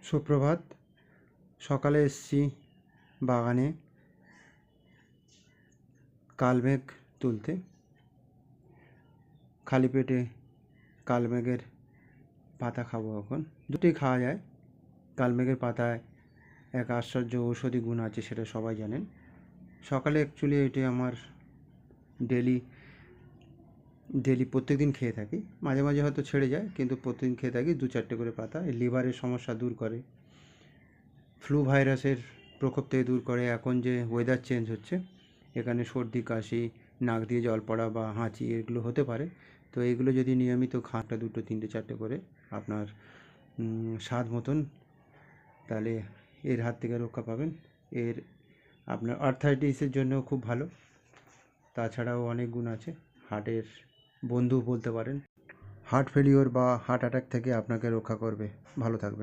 সুপ্রভাত। সকালে এসছি বাগানে কালমেঘ তুলতে। খালি পেটে কালমেঘের পাতা খাবো এখন। দুটোই খাওয়া যায়। কালমেঘের পাতায় এক আশ্চর্য ঔষধি গুণ আছে, সেটা সবাই জানেন। সকালে অ্যাকচুয়ালি এটি আমার ডেলি প্রত্যেক দিন খেয়ে থাকি। মাঝে মাঝে হয়তো ছেড়ে যায়, কিন্তু প্রতিদিন খেয়ে থাকি 2-4টে করে পাতা। এই লিভারের সমস্যা দূর করে, ফ্লু ভাইরাসের প্রকোপ থেকে দূর করে। এখন যে ওয়েদার চেঞ্জ হচ্ছে, এখানে সর্দি কাশি, নাক দিয়ে জল পড়া বা হাঁচি এগুলো হতে পারে। তো এগুলো যদি নিয়মিত খান, 2, 3, 4টে করে আপনার স্বাদ মতন, তাহলে এর হাত থেকে রক্ষা পাবেন। এর আপনার আর্থ্রাইটিসের জন্য খুব ভালো। তাছাড়াও অনেক গুণ আছে। হার্টের বন্ধু বলতে পারেন। হার্ট ফেলিওর বা হার্ট অ্যাটাক থেকে আপনাকে রক্ষা করবে। ভালো থাকবেন।